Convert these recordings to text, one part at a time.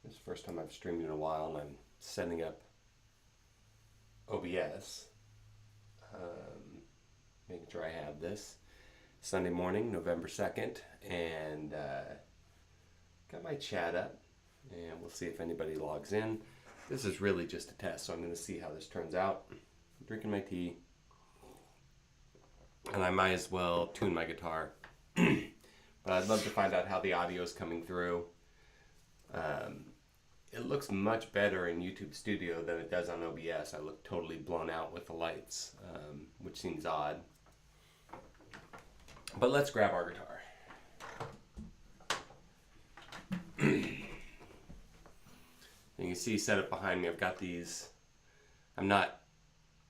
This is the first time I've streamed in a while, and I'm setting up OBS. Making sure I have this. Sunday morning, November 2nd, and got my chat up, and we'll see if anybody logs in. This is really just a test, so I'm going to see how this turns out. I'm drinking my tea, and I might as well tune my guitar. But I'd love to find out how the audio is coming through. It looks much better in YouTube Studio than it does on OBS. I look totally blown out with the lights, which seems odd. But let's grab our guitar. You can see set up behind me, I've got these.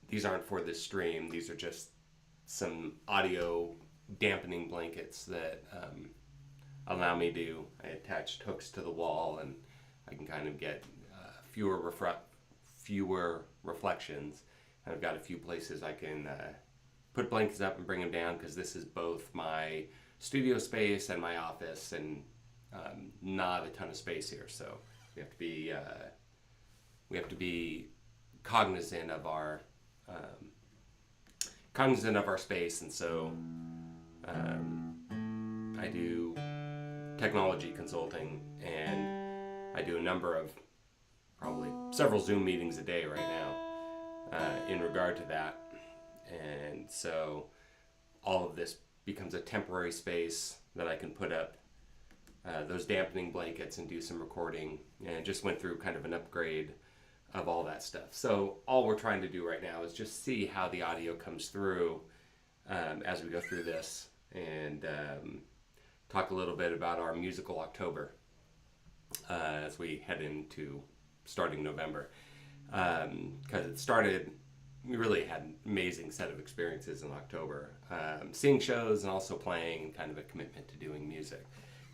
These aren't for this stream. These are just some audio dampening blankets that allow me to. I attached hooks to the wall, and I can kind of get fewer reflections. And I've got a few places I can put blankets up and bring them down, because this is both my studio space and my office, and not a ton of space here. So we have to be cognizant of our space, and so I do technology consulting, and I do a number of, probably several Zoom meetings a day right now in regard to that. And so all of this becomes a temporary space that I can put up those dampening blankets and do some recording, and just went through kind of an upgrade of all that stuff. So all we're trying to do right now is just see how the audio comes through as we go through this, and talk a little bit about our musical October as we head into starting November. Because it started, we really had an amazing set of experiences in October. Seeing shows and also playing, and kind of a commitment to doing music.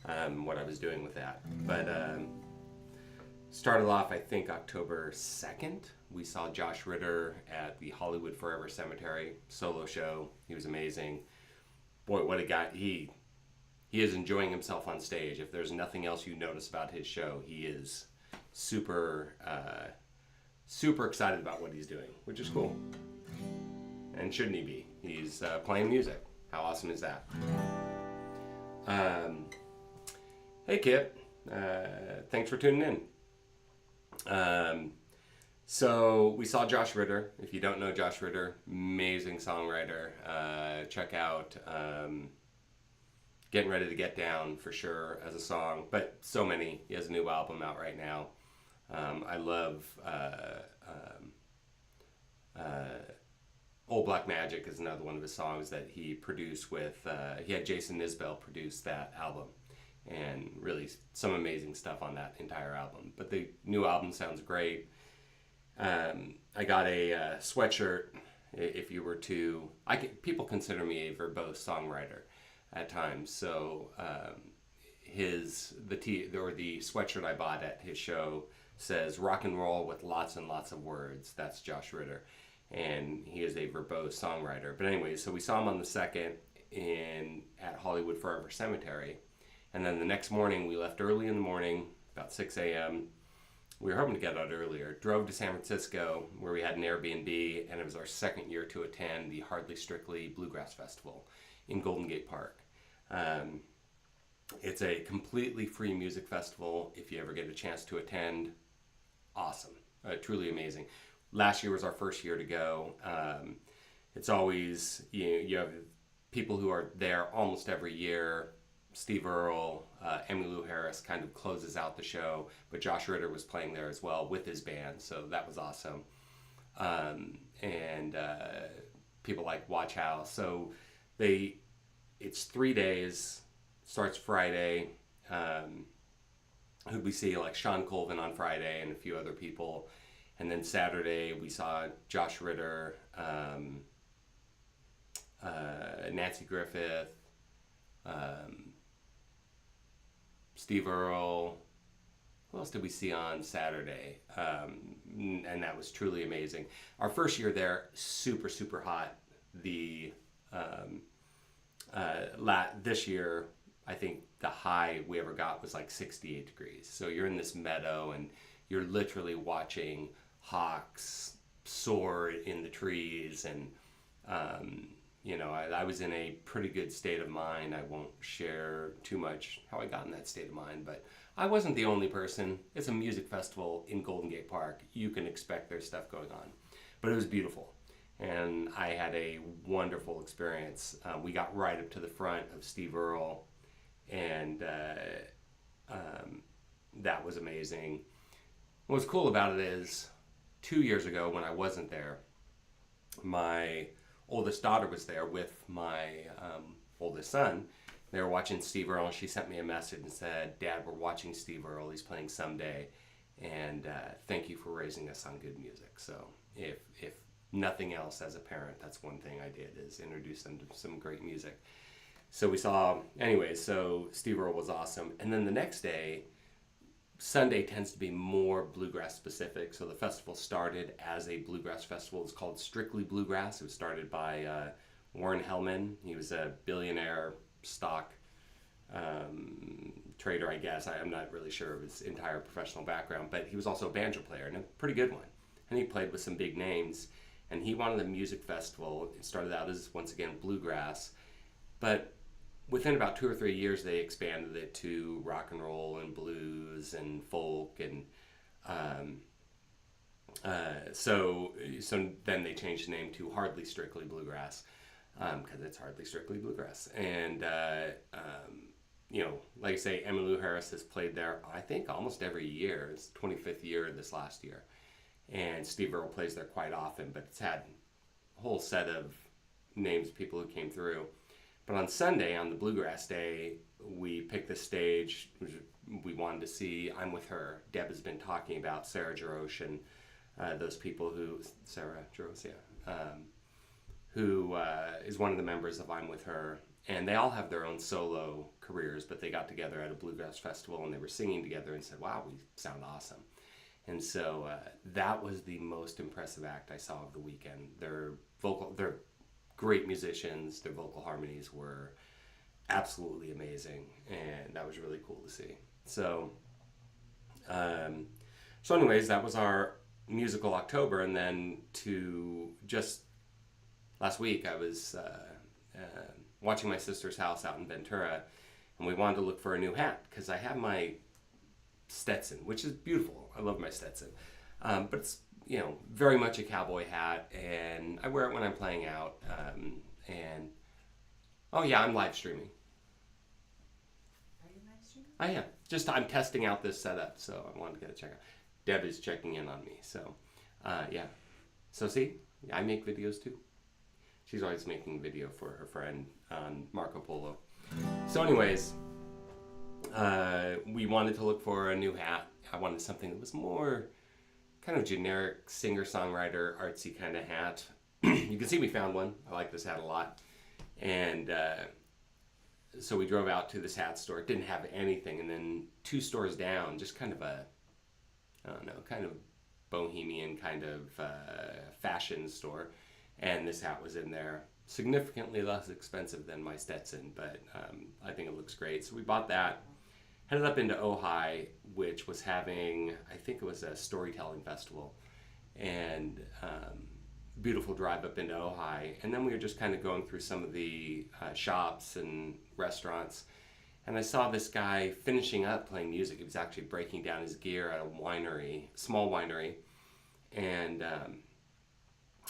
What I was doing with that. But started off, I think, October 2nd. We saw Josh Ritter at the Hollywood Forever Cemetery solo show. He was amazing. Boy, what a guy. He is enjoying himself on stage. If there's nothing else you notice about his show, he is super excited about what he's doing, which is cool. And shouldn't he be? He's playing music. How awesome is that? Hey Kip, thanks for tuning in. So we saw Josh Ritter. If you don't know Josh Ritter, amazing songwriter. Check out Getting Ready to Get Down for sure as a song, but so many. He has a new album out right now. I love Old Black Magic is another one of his songs that he produced with, he had Jason Isbell produce that album, and really some amazing stuff on that entire album. But the new album sounds great. I got a sweatshirt. If you were to, people consider me a verbose songwriter at times. So the sweatshirt I bought at his show says "Rock and Roll with Lots and Lots of Words." That's Josh Ritter, and he is a verbose songwriter. But anyway, so we saw him on the 2nd at Hollywood Forever Cemetery, and then the next morning we left early in the morning, about 6 a.m. We were hoping to get out earlier. Drove to San Francisco, where we had an Airbnb, and it was our second year to attend the Hardly Strictly Bluegrass Festival in Golden Gate Park. It's a completely free music festival. If you ever get a chance to attend, awesome. Truly amazing. Last year was our first year to go. It's always, you have people who are there almost every year. Steve Earle, Emmylou Harris kind of closes out the show, but Josh Ritter was playing there as well with his band, so that was awesome. And people like Watchhouse. So it's 3 days, starts Friday. Who'd we see? Like Shawn, Colvin on Friday, and a few other people. And then Saturday we saw Josh Ritter, Nancy Griffith, Steve Earle. Who else did we see on Saturday? And that was truly amazing. Our first year there, super, super hot. This year, I think the high we ever got was like 68 degrees. So you're in this meadow and you're literally watching hawks soar in the trees. And, I was in a pretty good state of mind. I won't share too much how I got in that state of mind, but I wasn't the only person. It's a music festival in Golden Gate Park. You can expect there's stuff going on. But it was beautiful. And I had a wonderful experience. We got right up to the front of Steve Earle, and that was amazing. What's cool about it is 2 years ago when I wasn't there, my oldest daughter was there with my oldest son. They were watching Steve Earle, and she sent me a message and said, "Dad, we're watching Steve Earle. He's playing someday, and thank you for raising us on good music." So if nothing else, as a parent, that's one thing I did, is introduce them to some great music. So we saw, anyways, so Steve Earle was awesome. And then the next day, Sunday tends to be more bluegrass specific. So the festival started as a bluegrass festival. It's called Strictly Bluegrass. It was started by Warren Hellman. He was a billionaire stock trader, I guess. I'm not really sure of his entire professional background, but he was also a banjo player, and a pretty good one. And he played with some big names. And he wanted a music festival. It started out as, once again, bluegrass. But within about 2 or 3 years, they expanded it to rock and roll and blues and folk. And so then they changed the name to Hardly Strictly Bluegrass, because it's hardly strictly bluegrass. And, like I say, Emmylou Harris has played there, I think, almost every year. It's 25th year this last year. And Steve Earle plays there quite often, but it's had a whole set of names of people who came through. But on Sunday, on the Bluegrass Day, we picked the stage. We wanted to see I'm With Her. Deb has been talking about Sarah Jarosz and those people Sarah Jarosz, who is one of the members of I'm With Her. And they all have their own solo careers, but they got together at a Bluegrass festival and they were singing together and said, "Wow, we sound awesome." And so that was the most impressive act I saw of the weekend. They're great musicians. Their vocal harmonies were absolutely amazing, and that was really cool to see. So, anyways, that was our musical October, and then just last week I was watching my sister's house out in Ventura, and we wanted to look for a new hat because I have my Stetson, which is beautiful. I love my Stetson. But it's, very much a cowboy hat, and I wear it when I'm playing out. I'm live streaming. Are you live streaming? I am. I'm testing out this setup, so I wanted to get a check out. Deb is checking in on me, so, yeah. So see, I make videos too. She's always making video for her friend on Marco Polo. So anyways, we wanted to look for a new hat. I wanted something that was more kind of generic singer-songwriter, artsy kind of hat. You can see we found one. I like this hat a lot. And so we drove out to this hat store. It didn't have anything. And then 2 stores down, just kind of kind of bohemian kind of fashion store. And this hat was in there. Significantly less expensive than my Stetson, but I think it looks great. So we bought that. Headed up into Ojai, which was having, I think it was a storytelling festival, and beautiful drive up into Ojai. And then we were just kind of going through some of the shops and restaurants, and I saw this guy finishing up playing music. He was actually breaking down his gear at a small winery, and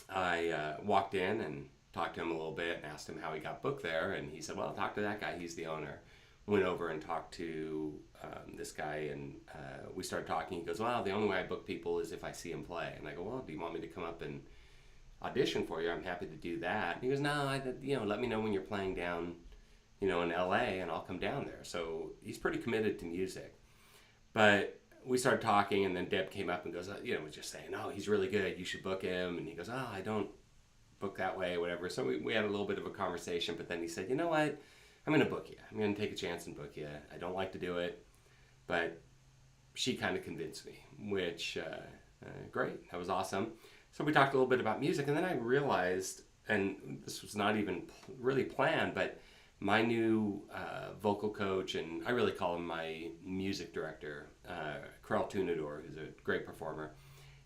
I walked in and talked to him a little bit and asked him how he got booked there, and he said, "Well, talk to that guy, he's the owner." Went over and talked to this guy, and we started talking. He goes, "Well, the only way I book people is if I see him play." And I go, "Well, do you want me to come up and audition for you? I'm happy to do that." And he goes, "No, let me know when you're playing down, in LA, and I'll come down there." So he's pretty committed to music. But we started talking, and then Deb came up and goes, was just saying, "Oh, he's really good, you should book him." And he goes, "Oh, I don't book that way," whatever. So we had a little bit of a conversation, but then he said, "You know what? I'm going to book you. I'm going to take a chance and book you. I don't like to do it." But she kind of convinced me, which, great. That was awesome. So we talked a little bit about music, and then I realized, and this was not even really planned, but my new vocal coach, and I really call him my music director, Earle, who's a great performer,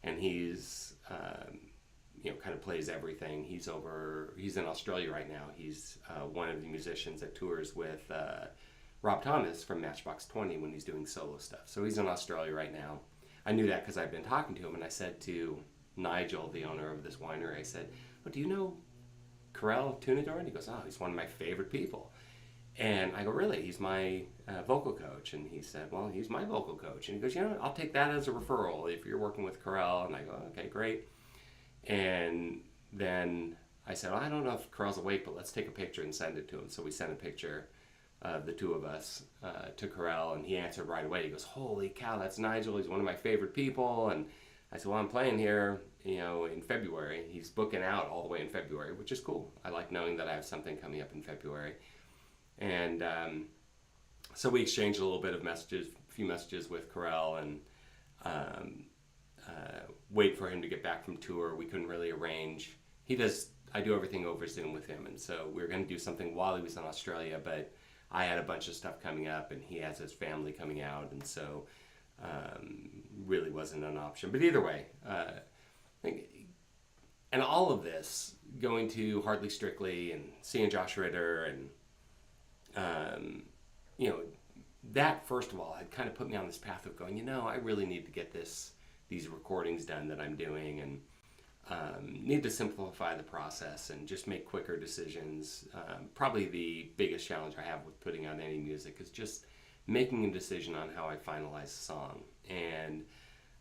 and he's kind of plays everything. He's in Australia right now. He's one of the musicians that tours with Rob Thomas from Matchbox 20 when he's doing solo stuff. So he's in Australia right now. I knew that because I've been talking to him, and I said to Nigel, the owner of this winery, I said, "Oh, do you know Earle?" And he goes, "Oh, he's one of my favorite people." And I go, "Really? He's my vocal coach." And he said, "Well, he's my vocal coach." And he goes, "I'll take that as a referral if you're working with Earle." And I go, "Okay, great." And then I said, "I don't know if Earle's awake, but let's take a picture and send it to him." So we sent a picture of the two of us to Earle, and he answered right away. He goes, "Holy cow, that's Nigel. He's one of my favorite people." And I said, "Well, I'm playing here, in February." He's booking out all the way in February, which is cool. I like knowing that I have something coming up in February. And so we exchanged a little bit of messages, a few messages with Earle, and wait for him to get back from tour. We couldn't really arrange. I do everything over Zoom with him, and so we were going to do something while he was in Australia, but I had a bunch of stuff coming up, and he has his family coming out, and so really wasn't an option. But either way, and all of this, going to Hardly Strictly and seeing Josh Ritter, and that first of all had kind of put me on this path of going, I really need to get these recordings done that I'm doing, and need to simplify the process and just make quicker decisions. Probably the biggest challenge I have with putting out any music is just making a decision on how I finalize a song. And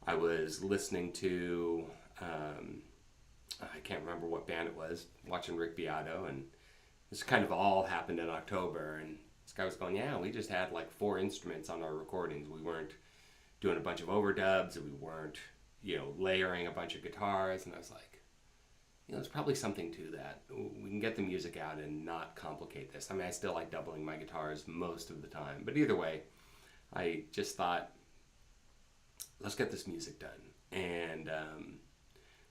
I was listening to, I can't remember what band it was, watching Rick Beato, and this kind of all happened in October, and this guy was going, "Yeah, we just had like 4 instruments on our recordings. We weren't doing a bunch of overdubs, and we weren't layering a bunch of guitars." And I was like, there's probably something to that. We can get the music out and not complicate this. I mean, I still like doubling my guitars most of the time, but either way, I just thought, let's get this music done. And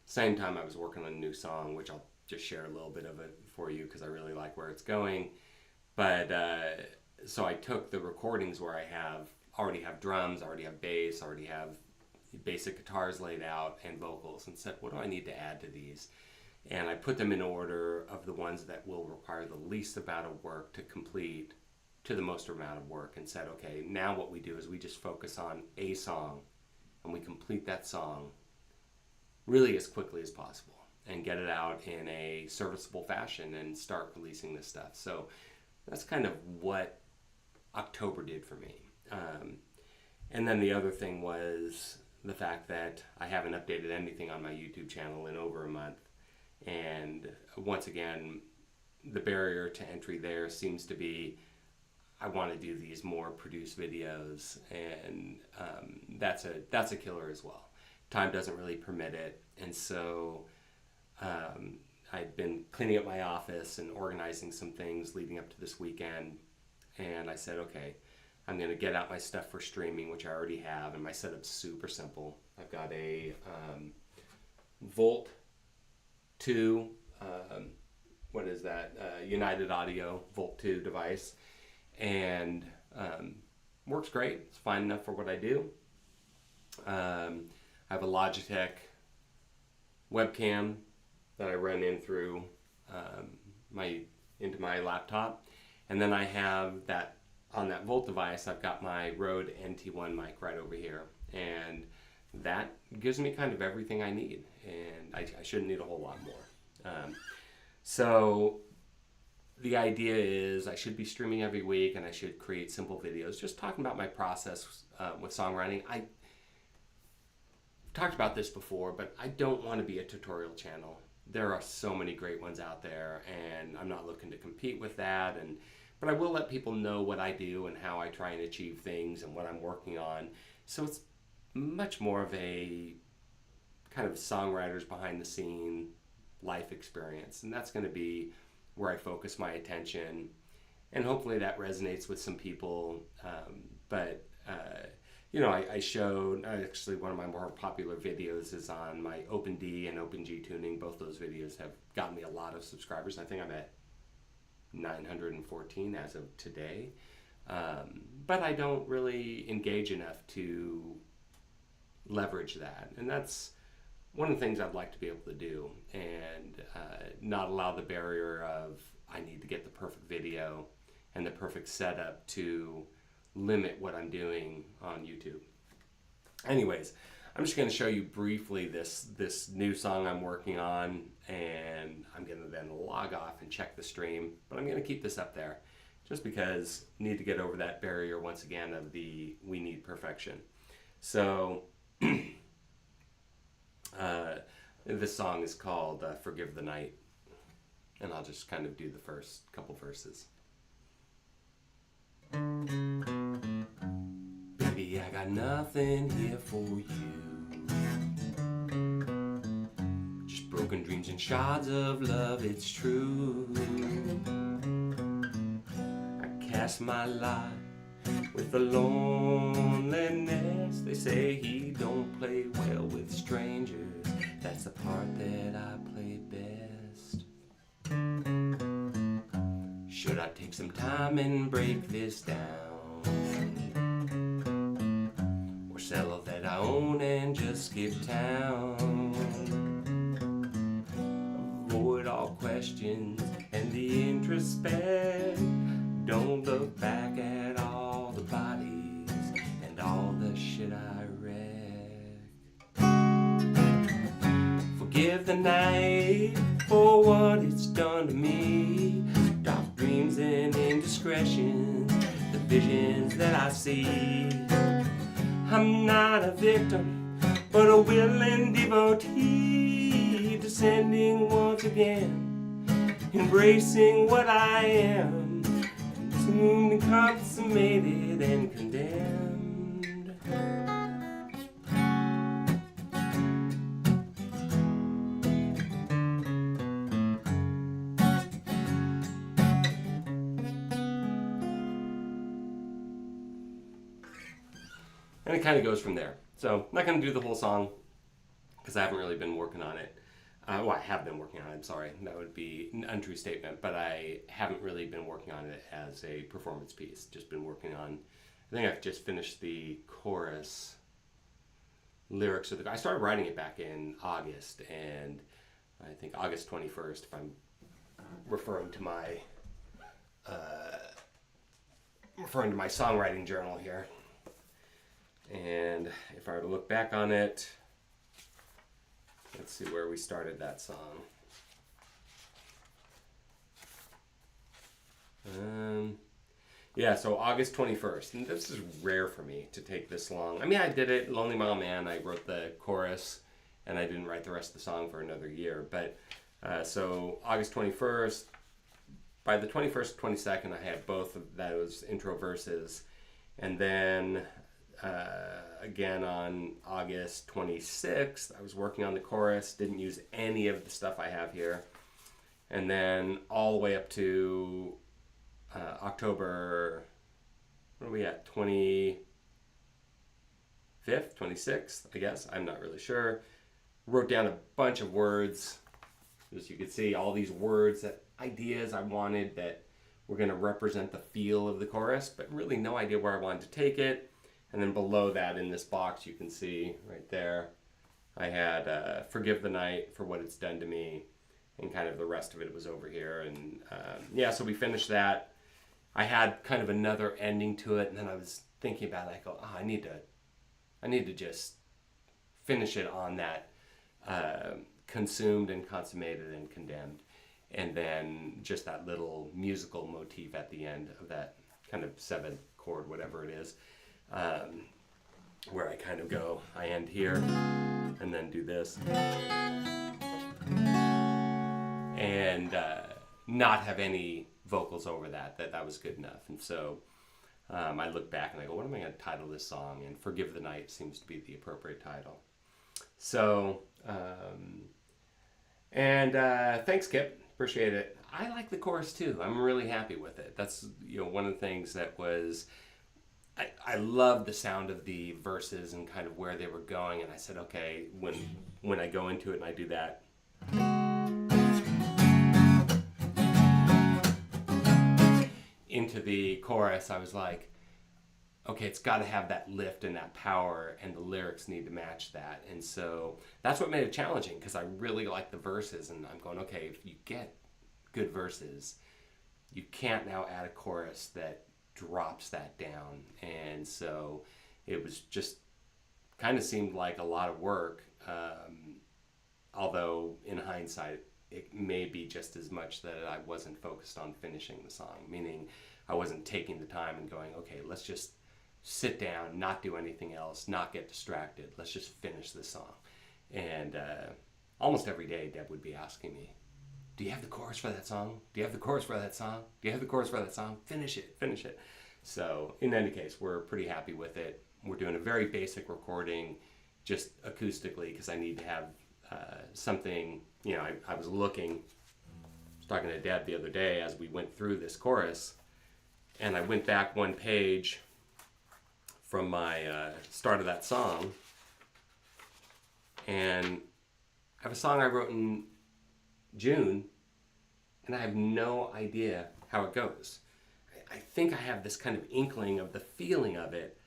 same time, I was working on a new song, which I'll just share a little bit of it for you because I really like where it's going. But so I took the recordings where I already have drums, already have bass, already have basic guitars laid out and vocals, and said, what do I need to add to these? And I put them in order of the ones that will require the least amount of work to complete to the most amount of work, and said, okay, now what we do is we just focus on a song, and we complete that song really as quickly as possible and get it out in a serviceable fashion and start releasing this stuff. So that's kind of what October did for me. And then the other thing was the fact that I haven't updated anything on my YouTube channel in over a month. And once again, the barrier to entry there seems to be, I want to do these more produced videos, and that's a killer as well. Time doesn't really permit it, and so I'd been cleaning up my office and organizing some things leading up to this weekend, and I said, okay, I'm going to get out my stuff for streaming, which I already have, and my setup's super simple. I've got a Volt 2, United Audio Volt 2 device, and works great. It's fine enough for what I do. I have a Logitech webcam that I run in through into my laptop, and then I have that on that Volt device. I've got my Rode NT1 mic right over here, and that gives me kind of everything I need, and I shouldn't need a whole lot more. So the idea is I should be streaming every week, and I should create simple videos just talking about my process with songwriting. I've talked about this before, but I don't want to be a tutorial channel. There are so many great ones out there, and I'm not looking to compete with that. But I will let people know what I do and how I try and achieve things and what I'm working on. So it's much more of a kind of songwriter's behind the scene life experience, and that's going to be where I focus my attention, and hopefully that resonates with some people. I showed, actually one of my more popular videos is on my Open D and Open G tuning. Both those videos have gotten me a lot of subscribers. I think I'm at 914 as of today. But I don't really engage enough to leverage that. And that's one of the things I'd like to be able to do, and not allow the barrier of I need to get the perfect video and the perfect setup to limit what I'm doing on YouTube. Anyways, I'm just going to show you briefly this new song I'm working on, and I'm going to then log off and check the stream, but I'm going to keep this up there just because I need to get over that barrier once again of the we need perfection. So this song is called Forgive the Night, and I'll just kind of do the first couple verses. Baby, I got nothing here for you, just broken dreams and shards of love, it's true. I cast my lot with the loneliness. They say he don't play well with strangers. That's the part that I play best. Should I take some time and break this down, or sell all that I own and just skip town? Avoid all questions and the introspect. Don't look back at all the bodies and all the shit I wreck. Forgive the night for what it's done to me. Dark dreams and indiscretions, the visions that I see. I'm not a victim, but a willing devotee, descending once again, embracing what I am. Soon consummated and condemned. And it kind of goes from there. So I'm not going to do the whole song because I haven't really been working on it. Well, I have been working on it, I'm sorry. That would be an untrue statement, but I haven't really been working on it as a performance piece. Just been working on, I think I've just finished the chorus lyrics. I started writing it back in August, and I think August 21st, if I'm referring to my songwriting journal here. And if I were to look back on it, let's see where we started that song. Yeah, so August 21st. And this is rare for me to take this long. I mean, I did it, Lonely Mile Man. I wrote the chorus, and I didn't write the rest of the song for another year. But so August 21st, by the 21st, 22nd, I had both of those intro verses. And then again on August 26th, I was working on the chorus, didn't use any of the stuff I have here. And then all the way up to October, what are we at, 25th, 26th, I guess, I'm not really sure. Wrote down a bunch of words, as you can see, all these words, that ideas I wanted that were going to represent the feel of the chorus, but really no idea where I wanted to take it. And then below that in this box, you can see right there, I had Forgive the Night for what it's done to me, and kind of the rest of it was over here. And yeah, so we finished that. I had kind of another ending to it, and then I was thinking about it. I go, oh, I need to just finish it on that consumed and consummated and condemned. And then just that little musical motif at the end of that kind of 7th chord, whatever it is. Where I kind of go, I end here and then do this and not have any vocals over that was good enough. And so I look back and I go, what am I going to title this song? And Forgive the Night seems to be the appropriate title. So thanks, Kip, appreciate it. I like the chorus too. I'm really happy with it. That's one of the things that was, I love the sound of the verses and kind of where they were going, and I said, okay, when I go into it and I do that, the chorus, I was like, okay, it's got to have that lift and that power, and the lyrics need to match that. And so that's what made it challenging, because I really like the verses, and I'm going, okay, if you get good verses, you can't now add a chorus that drops that down. And so it was just kind of seemed like a lot of work, although in hindsight, it may be just as much that I wasn't focused on finishing the song, meaning I wasn't taking the time and going, okay, let's just sit down, not do anything else, not get distracted. Let's just finish this song. And almost every day, Deb would be asking me, do you have the chorus for that song? Do you have the chorus for that song? Do you have the chorus for that song? Finish it, finish it. So in any case, we're pretty happy with it. We're doing a very basic recording, just acoustically, because I need to have something, I was talking to Deb the other day as we went through this chorus, and I went back one page from my start of that song, and I have a song I wrote in June, and I have no idea how it goes. I think I have this kind of inkling of the feeling of it,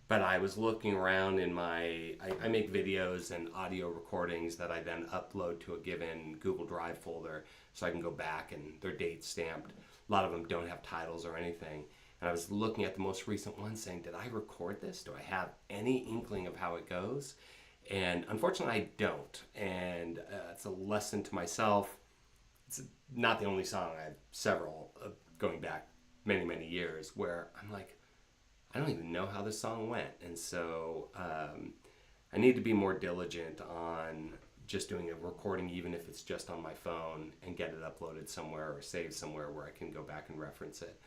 but I was looking around in I make videos and audio recordings that I then upload to a given Google Drive folder so I can go back and they're date stamped. A lot of them don't have titles or anything. And I was looking at the most recent one saying, did I record this? Do I have any inkling of how it goes? And unfortunately, I don't. And it's a lesson to myself. It's not the only song. I have several going back many, many years where I'm like, I don't even know how this song went. And so I need to be more diligent on just doing a recording, even if it's just on my phone, and get it uploaded somewhere or saved somewhere where I can go back and reference it.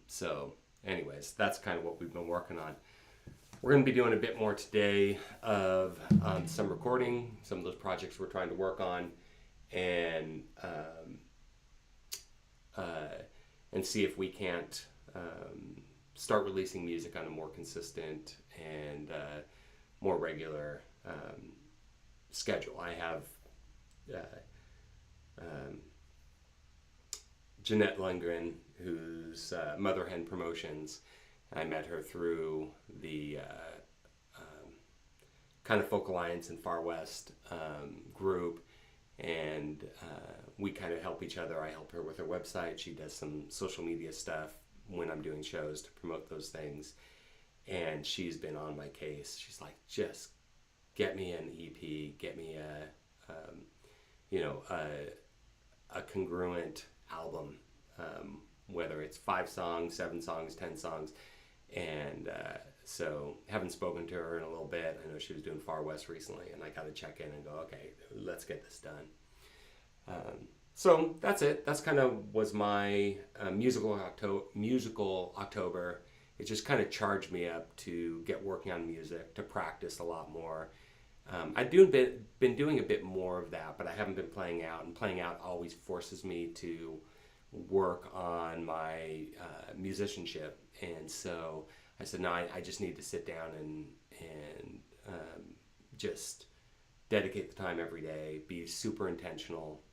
So anyways, that's kind of what we've been working on. We're going to be doing a bit more today of some recording, some of those projects we're trying to work on, and see if we can't start releasing music on a more consistent and more regular schedule. I have Jeanette Lundgren, who's Mother Hen Promotions. I met her through the kind of Folk Alliance and Far West group, and we kind of help each other. I help her with her website. She does some social media stuff when I'm doing shows to promote those things, and she's been on my case. She's like, just get me an EP, get me a congruent album, whether it's 5 songs, 7 songs, 10 songs. And so haven't spoken to her in a little bit. I know she was doing Far West recently, and I got to check in and go, okay, let's get this done. So that's it. That's kind of was my musical October. It just kind of charged me up to get working on music, to practice a lot more. I've been doing a bit more of that, but I haven't been playing out, and playing out always forces me to work on my musicianship. And so I said, no, I just need to sit down and just dedicate the time every day, be super intentional,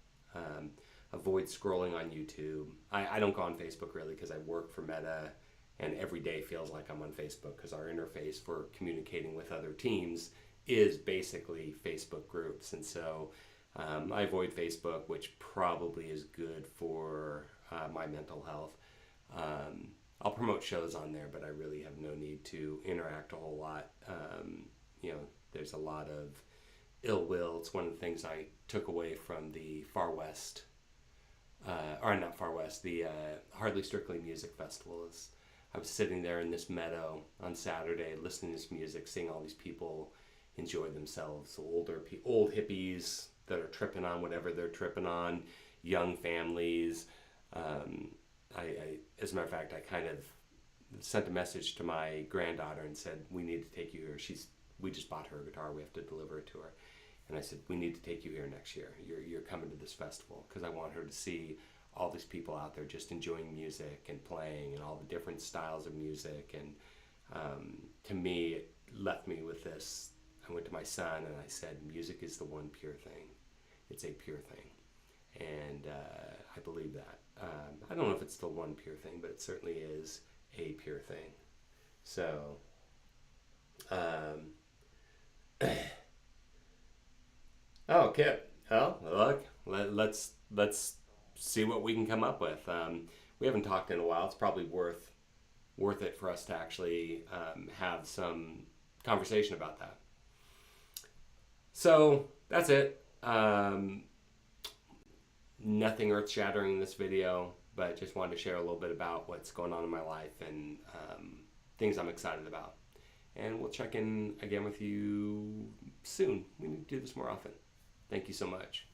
avoid scrolling on YouTube. I don't go on Facebook really because I work for Meta, and every day feels like I'm on Facebook because our interface for communicating with other teams is basically Facebook groups. And so I avoid Facebook, which probably is good for my mental health. I'll promote shows on there, but I really have no need to interact a whole lot. There's a lot of ill will. It's one of the things I took away from the Far West, the Hardly Strictly Music Festival. Is I was sitting there in this meadow on Saturday, listening to this music, seeing all these people enjoy themselves. Old hippies that are tripping on whatever they're tripping on, young families. As a matter of fact, I kind of sent a message to my granddaughter and said, we need to take you here. We just bought her a guitar. We have to deliver it to her. And I said, we need to take you here next year. You're coming to this festival, because I want her to see all these people out there just enjoying music and playing and all the different styles of music. And to me, it left me with this. I went to my son and I said, music is the one pure thing. It's a pure thing. And I believe that. I don't know if it's still one peer thing, but it certainly is a peer thing. So, oh, Kip. Oh, look. Let's see what we can come up with. We haven't talked in a while. It's probably worth it for us to actually have some conversation about that. So that's it. Nothing earth-shattering in this video, but just wanted to share a little bit about what's going on in my life and things I'm excited about. And we'll check in again with you soon. We need to do this more often. Thank you so much.